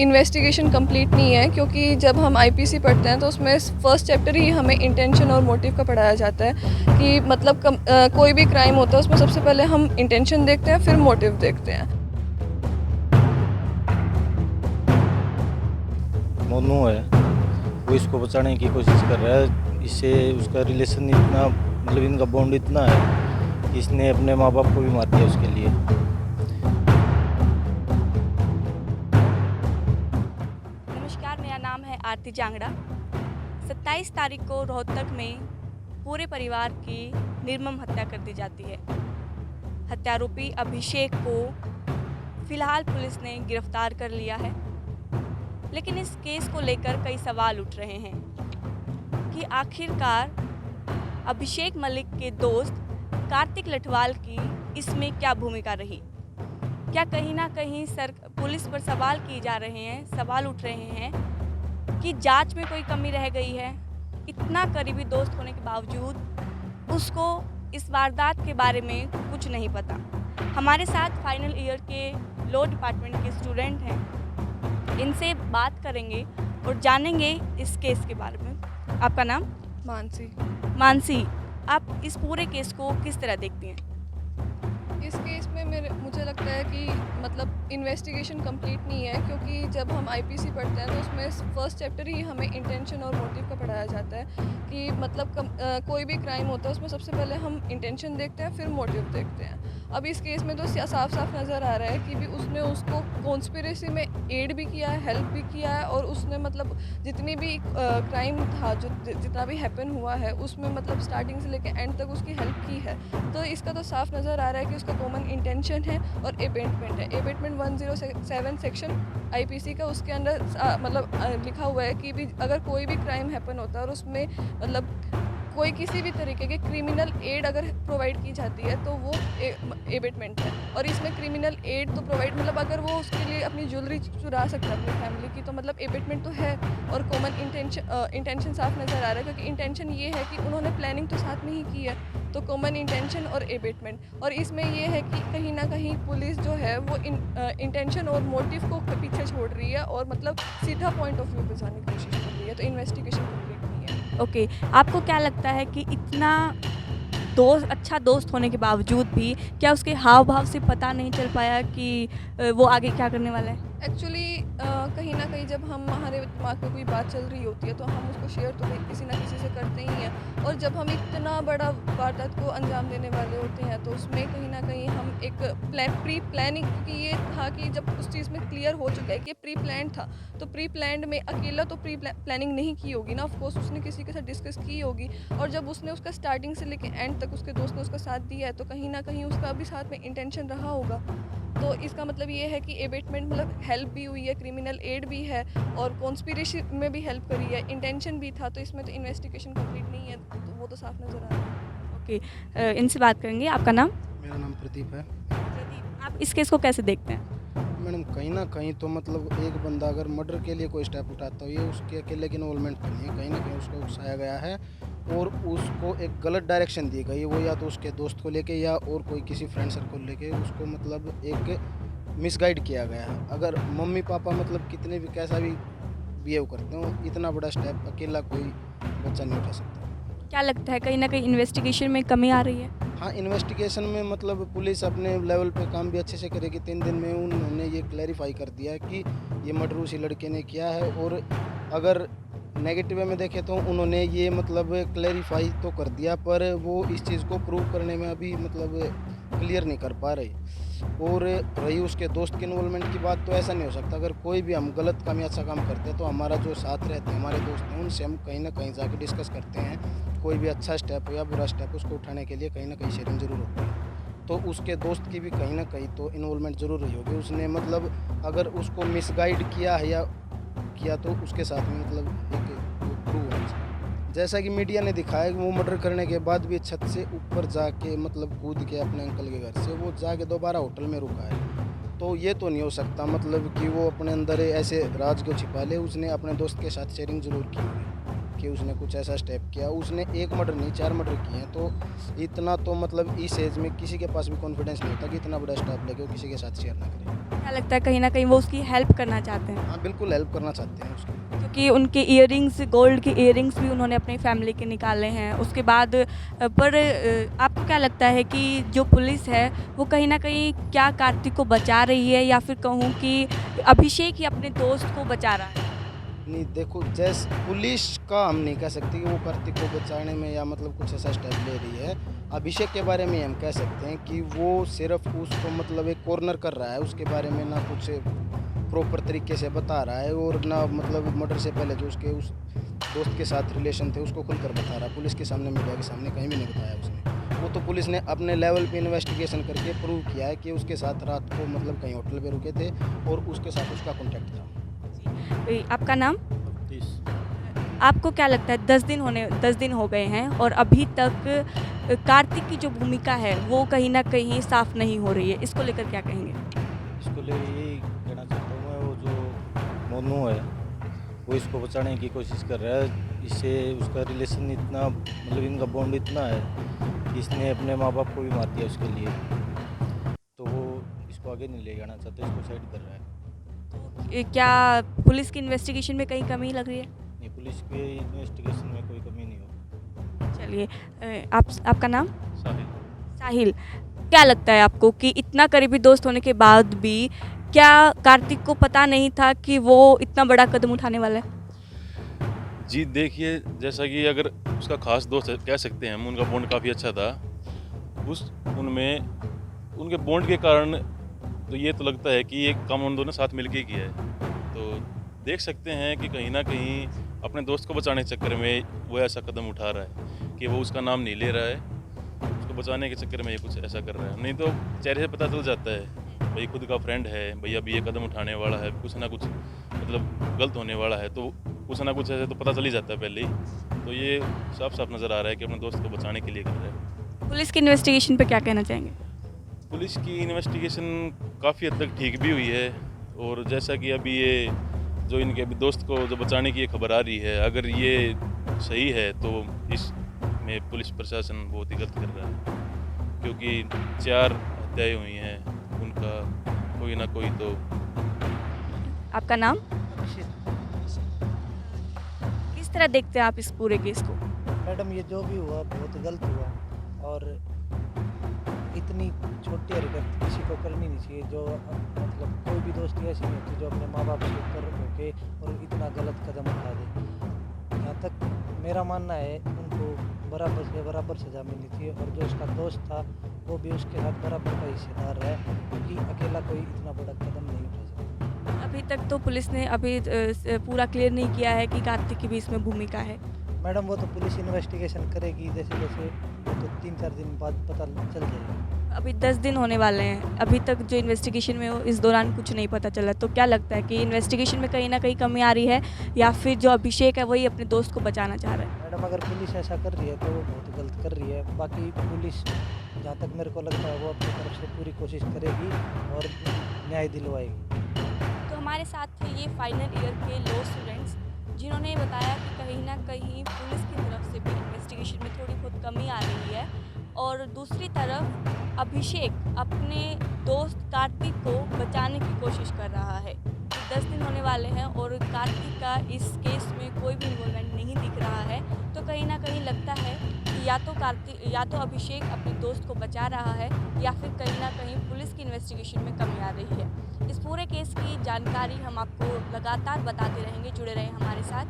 Investigation complete नहीं है, क्योंकि जब हम आईपीसी पढ़ते हैं तो उसमें फर्स्ट चैप्टर ही हमें इंटेंशन और मोटिव का पढ़ाया जाता है कि मतलब कोई भी क्राइम होता है उसमें सबसे पहले हम इंटेंशन देखते हैं, फिर मोटिव देखते हैं। मोनू है, वो इसको बचाने की कोशिश कर रहा है। इससे उसका रिलेशन इतना मतलब इनका बॉन्ड इतना है कि इसने अपने माँ बाप को भी मार दिया उसके लिए। नमस्कार, मेरा नाम है आरती जांगड़ा। 27 तारीख को रोहतक में पूरे परिवार की निर्मम हत्या कर दी जाती है। हत्यारोपी अभिषेक को फिलहाल पुलिस ने गिरफ्तार कर लिया है, लेकिन इस केस को लेकर कई सवाल उठ रहे हैं कि आखिरकार अभिषेक मलिक के दोस्त कार्तिक लठवाल की इसमें क्या भूमिका रही। क्या कहीं ना कहीं पुलिस पर सवाल किए जा रहे हैं, सवाल उठ रहे हैं कि जांच में कोई कमी रह गई है। इतना करीबी दोस्त होने के बावजूद उसको इस वारदात के बारे में कुछ नहीं पता। हमारे साथ फाइनल ईयर के लॉ डिपार्टमेंट के स्टूडेंट हैं, इनसे बात करेंगे और जानेंगे इस केस के बारे में। आपका नाम? मानसी, आप इस पूरे केस को किस तरह देखती हैं? इस केस में मुझे लगता है कि मतलब इन्वेस्टिगेशन कंप्लीट नहीं है, क्योंकि जब हम आईपीसी पढ़ते हैं तो उसमें फर्स्ट चैप्टर ही हमें इंटेंशन और मोटिव का पढ़ाया जाता है कि मतलब कोई भी क्राइम होता है उसमें सबसे पहले हम इंटेंशन देखते हैं, फिर मोटिव देखते हैं। अब इस केस में तो साफ साफ नज़र आ रहा है कि भी उसने उसको कॉन्स्पिरेसी में एड भी किया है, हेल्प भी किया है, और उसने मतलब जितनी भी क्राइम था, जो जितना भी हैपन हुआ है उसमें मतलब स्टार्टिंग से लेकर एंड तक उसकी हेल्प की है। तो इसका तो साफ नज़र आ रहा है कि उसका कॉमन इंटेंशन है और एबेटमेंट है। एबेटमेंट 107 सेक्शन आईपीसी का, उसके अंदर मतलब लिखा हुआ है कि भी अगर कोई भी क्राइम हैपन होता है और उसमें मतलब कोई किसी भी तरीके के क्रिमिनल एड अगर प्रोवाइड की जाती है तो वो एबेटमेंट है। और इसमें क्रिमिनल एड तो प्रोवाइड मतलब अगर वो उसके लिए अपनी ज्वेलरी चुरा सकता है अपनी फैमिली की, तो मतलब एबेटमेंट तो है। और कॉमन इंटेंशन साफ नज़र आ रहा है, क्योंकि इंटेंशन ये है कि उन्होंने प्लानिंग तो साथ में ही की है। तो कॉमन इंटेंशन और एबेटमेंट, और इसमें ये है कि कहीं ना कहीं पुलिस जो है वो इंटेंशन और मोटिव को पीछे छोड़ रही है और मतलब सीधा पॉइंट ऑफ व्यू पे जाने की कोशिश कर रही है। तो इन्वेस्टिगेशन कंप्लीट नहीं है। ओके, आपको क्या लगता है कि इतना अच्छा दोस्त होने के बावजूद भी क्या उसके हाव भाव से पता नहीं चल पाया कि वो आगे क्या करने वाला है? एक्चुअली कहीं ना कहीं जब हमारे दिमाग में कोई बात चल रही होती है तो हम उसको शेयर तो किसी ना किसी से करते ही हैं। और जब हम इतना बड़ा वारदात को अंजाम देने वाले होते हैं तो उसमें कहीं ना कहीं हम एक प्री प्लानिंग, क्योंकि ये था कि जब उस चीज़ में क्लियर हो चुका है कि प्री प्लान था, तो प्री प्लान में अकेला तो प्री प्लानिंग नहीं की होगी ना, ऑफकोर्स उसने किसी के साथ डिस्कस की होगी। और जब उसने उसका स्टार्टिंग से लेकर एंड तक उसके दोस्त ने उसका साथ दिया है तो कहीं ना कहीं उसका भी साथ में इंटेंशन रहा होगा। तो इसका मतलब ये है कि एबेटमेंट मतलब हेल्प भी हुई है, क्रिमिनल एड भी है, और कॉन्स्पिरेसी में भी हेल्प करी है, इंटेंशन भी था। तो इसमें तो इन्वेस्टिगेशन कंप्लीट नहीं है, तो वो तो साफ नज़र आ रहा है। ओके, इनसे बात करेंगे। आपका नाम? मेरा नाम प्रदीप है। प्रदीप, आप इस केस को कैसे देखते हैं? मैडम, कहीं ना कहीं तो मतलब एक बंदा अगर मर्डर के लिए कोई स्टेप उठाता हो, ये उसके अकेले की इन्वॉल्वमेंट तो नहीं है। कहीं ना कहीं उसको उकसाया गया है और उसको एक गलत डायरेक्शन दी गई है। वो या तो उसके दोस्त को लेके या और कोई किसी फ्रेंड सर्कल लेके उसको मतलब एक मिसगाइड किया गया है। अगर मम्मी पापा मतलब कितने भी कैसा भी बिहेव करते हो, इतना बड़ा स्टेप अकेला कोई बच्चा नहीं उठा सकता। क्या लगता है कहीं ना कहीं इन्वेस्टिगेशन में कमी आ रही है? हाँ, इन्वेस्टिगेशन में मतलब पुलिस अपने लेवल पे काम भी अच्छे से करेगी। 3 दिन में उन्होंने ये क्लैरिफाई कर दिया है कि ये मर्डर उसी लड़के ने किया है। और अगर नेगेटिव वे में देखें तो उन्होंने ये मतलब क्लैरिफाई तो कर दिया, पर वो इस चीज़ को प्रूव करने में अभी मतलब क्लियर नहीं कर पा रही। और रही उसके दोस्त के इन्वॉल्वमेंट की बात, तो ऐसा नहीं हो सकता। अगर कोई भी हम गलत काम या अच्छा काम करते हैं तो हमारा जो साथ रहते हैं हमारे दोस्त हैं, उनसे हम कहीं ना कहीं जाके डिस्कस करते हैं। कोई भी अच्छा स्टेप हो या बुरा स्टेप, उसको उठाने के लिए कहीं ना कहीं शेयरिंग ज़रूर होती है। तो उसके दोस्त की भी कहीं ना कहीं तो इन्वॉल्वमेंट ज़रूर रही होगी। उसने मतलब अगर उसको मिसगाइड किया है या किया तो उसके साथ में मतलब एक प्रूव होना चाहिए। जैसा कि मीडिया ने दिखाया कि वो मर्डर करने के बाद भी छत से ऊपर जाके मतलब कूद के अपने अंकल के घर से वो जाके दोबारा होटल में रुका है। तो ये तो नहीं हो सकता मतलब कि वो अपने अंदर ऐसे राज को छिपा ले। उसने अपने दोस्त के साथ शेयरिंग ज़रूर की होगी के उसने कुछ ऐसा स्टेप किया, उसने एक मर्डर नहीं 4 मर्डर किए हैं। तो इतना तो मतलब इस एज में किसी के पास भी कॉन्फिडेंस नहीं होता कि इतना बड़ा स्टेप लेके वो किसी के साथ शेयर ना करे। क्या लगता है कहीं ना कहीं वो उसकी हेल्प करना चाहते हैं? हाँ बिल्कुल हेल्प करना चाहते हैं उसकी। क्योंकि उनके इयररिंग्स, गोल्ड के इयररिंग्स भी उन्होंने अपनी फैमिली के निकाले हैं। उसके बाद पर आपको क्या लगता है कि जो पुलिस है वो कहीं ना कहीं क्या कार्तिक को बचा रही है, या फिर कहूँ कि अभिषेक ही अपने दोस्त को बचा रहा है? नहीं देखो, जैसे पुलिस का हम नहीं कह सकते कि वो कार्तिक को बचाने में या मतलब कुछ ऐसा स्टेप ले रही है। अभिषेक के बारे में हम कह सकते हैं कि वो सिर्फ उसको मतलब एक कॉर्नर कर रहा है, उसके बारे में ना कुछ प्रॉपर तरीके से बता रहा है और ना मतलब मर्डर से पहले जो उसके उस दोस्त के साथ रिलेशन थे उसको खुलकर बता रहा है। पुलिस के सामने, मीडिया के सामने कहीं भी नहीं बताया उसने। वो तो पुलिस ने अपने लेवल पे इन्वेस्टिगेशन करके प्रूव किया है कि उसके साथ रात को मतलब कहीं होटल पे रुके थे और उसके साथ उसका कॉन्टैक्ट था। आपका नाम? तीस आपको क्या लगता है 10 दिन हो गए हैं और अभी तक कार्तिक की जो भूमिका है वो कहीं ना कहीं साफ नहीं हो रही है, इसको लेकर क्या कहेंगे? इसको ले यही कहना चाहता हूँ मैं, वो जो मोनू है वो इसको बचाने की कोशिश कर रहा है। इससे उसका रिलेशन इतना मतलब इनका बॉन्ड इतना है कि इसने अपने माँ बाप को भी मार दिया उसके लिए। तो वो इसको आगे नहीं ले जाना चाहते, इसको साइड कर रहा है। क्या पुलिस की इन्वेस्टिगेशन में कहीं कमी लग रही है? नहीं, पुलिस के इन्वेस्टिगेशन में कोई कमी नहीं हो। चलिए, आपका नाम? साहिल। साहिल, क्या लगता है आपको कि इतना करीबी दोस्त होने के बाद भी क्या कार्तिक को पता नहीं था कि वो इतना बड़ा कदम उठाने वाला है? जी देखिए, जैसा कि अगर उसका खास दोस्त कह सकते हैं हम, उनका बॉन्ड काफ़ी अच्छा था। उनमें उनके बॉन्ड के कारण तो ये तो लगता है कि एक काम उन दोनों साथ मिलके किया है। तो देख सकते हैं कि कहीं ना कहीं अपने दोस्त को बचाने के चक्कर में वो ऐसा कदम उठा रहा है कि वो उसका नाम नहीं ले रहा है, उसको बचाने के चक्कर में ये कुछ ऐसा कर रहा है। नहीं तो चेहरे से पता चल जाता है भाई खुद का फ्रेंड है, भाई अभी ये कदम उठाने वाला है, कुछ ना कुछ मतलब गलत होने वाला है, तो कुछ ना कुछ ऐसे तो पता चल ही जाता है पहले ही। तो ये साफ साफ नज़र आ रहा है कि अपने दोस्त को बचाने के लिए कर रहा है। पुलिस की इन्वेस्टिगेशन पे क्या कहना चाहेंगे? पुलिस की इन्वेस्टिगेशन काफ़ी हद तक ठीक भी हुई है, और जैसा कि अभी ये जो इनके अभी दोस्त को जो बचाने की ये खबर आ रही है, अगर ये सही है तो इसमें पुलिस प्रशासन बहुत ही गलत कर रहा है, क्योंकि 4 हत्याएं हुई हैं, उनका कोई ना कोई तो। आपका नाम? किस तरह देखते हैं आप इस पूरे केस को? मैडम, ये जो भी हुआ बहुत गलत हुआ, और इतनी छोटी हरकत किसी को करनी नहीं चाहिए। जो मतलब कोई भी दोस्ती ऐसी नहीं होती जो अपने माँ बाप से ऊपर होके और इतना गलत कदम उठा दे। यहाँ तक मेरा मानना है उनको बराबर से बराबर सज़ा मिलनी चाहिए, और जो उसका दोस्त था वो भी उसके साथ बराबर का हिस्सेदार है, क्योंकि अकेला कोई इतना बड़ा कदम नहीं उठा सकता। अभी तक तो पुलिस ने अभी पूरा क्लियर नहीं किया है कि कार्तिक की भी इसमें भूमिका है। मैडम, वो तो पुलिस इन्वेस्टिगेशन करेगी, जैसे जैसे वो तो 3-4 दिन बाद पता चल जाएगा। अभी 10 दिन होने वाले हैं, अभी तक जो इन्वेस्टिगेशन में हो इस दौरान कुछ नहीं पता चला, तो क्या लगता है कि इन्वेस्टिगेशन में कहीं ना कहीं कमी आ रही है, या फिर जो अभिषेक है वही अपने दोस्त को बचाना चाह रहा है? मैडम, अगर पुलिस ऐसा कर रही है तो वो बहुत गलत कर रही है। बाकी पुलिस, जहाँ तक मेरे को लगता है, वो अपनी तरफ से पूरी कोशिश करेगी और न्याय दिलवाएगी। तो हमारे साथ थे ये फाइनल ईयर के लॉ स्टूडेंट्स, जिन्होंने बताया कि कहीं ना कहीं पुलिस की तरफ से भी इन्वेस्टिगेशन में थोड़ी बहुत कमी आ रही है, और दूसरी तरफ अभिषेक अपने दोस्त कार्तिक को बचाने की कोशिश कर रहा है। 10 दिन होने वाले हैं और कार्तिक का इस केस में कोई भी इन्वॉल्वमेंट नहीं दिख रहा है, तो कहीं ना कहीं लगता है कि या तो अभिषेक अपने दोस्त को बचा रहा है, या फिर कहीं ना कहीं पुलिस की इन्वेस्टिगेशन में कमी आ रही है। इस पूरे केस की जानकारी हम आपको लगातार बताते रहेंगे, जुड़े रहें हमारे साथ।